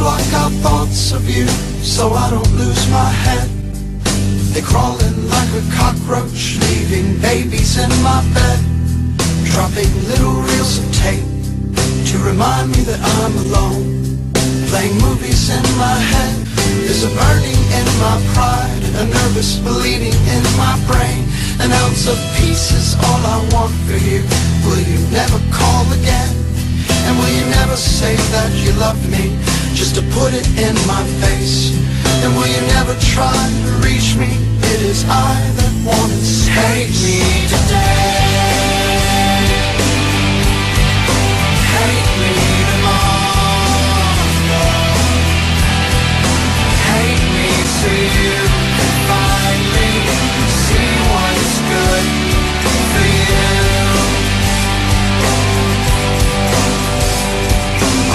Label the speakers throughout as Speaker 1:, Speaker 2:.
Speaker 1: block out thoughts of you so I don't lose my head. They crawl in like a cockroach, leaving babies in my bed, dropping little reels of tape to remind me that I'm alone, playing movies in my head. There's a burning in my pride, a nervous bleeding in my brain. An ounce of peace is all I want for you. Will you never call again? And will you never say that you love me, just to put it in my face? And will you never try to reach me? It is I that wanted space. Hate me today, hate me tomorrow, hate me so you can finally see what's good for you.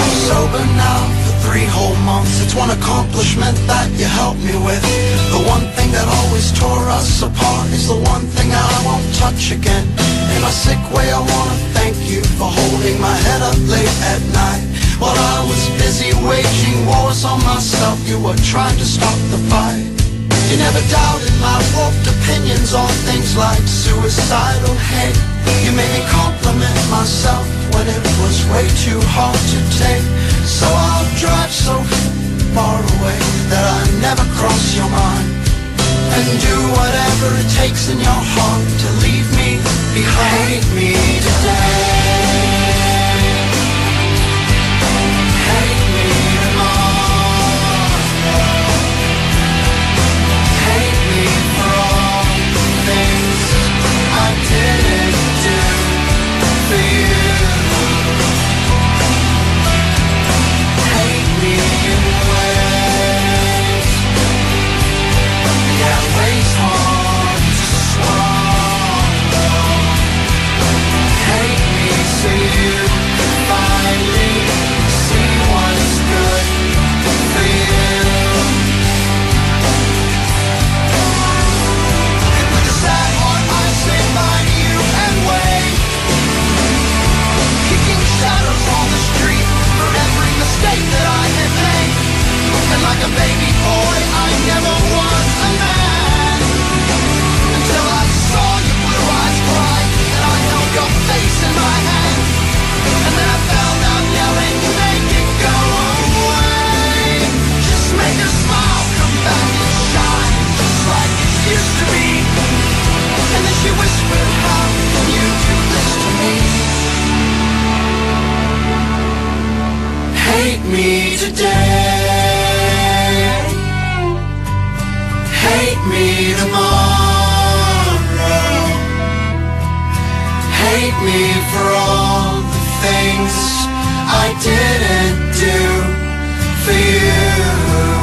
Speaker 1: I'm sober now for 3 whole months. It's one accomplishment that you helped me with. The one thing that always tore us apart is the one thing that I won't touch again. In a sick way I wanna thank you for holding my head up late at night. While I was busy waging wars on myself, you were trying to stop the fight. You never doubted my warped opinions on things like suicidal hate. You made me compliment myself when it was way too hard to take. So I'll drive so far away that I never cross your mind, and do whatever it takes in your heart to leave me behind. Hate me today, hate me tomorrow, hate me for all the things I didn't do for you. Hate me in ways, yeah, ways hard to swallow. Hate me so you can finally see what's good for you. And with a sad heart I say bye to you and wait, kicking shadows on the street for every mistake that I had made. And like a baby boy I never was a man, until I saw your blue eyes cry and I held your face in my hand. And then I fell down yelling, make it go away. Just make a smile come back and shine just like it used to be. And then she whispered, how can you do this to me? Hate me today, hate me tomorrow, hate me for all the things I didn't do for you.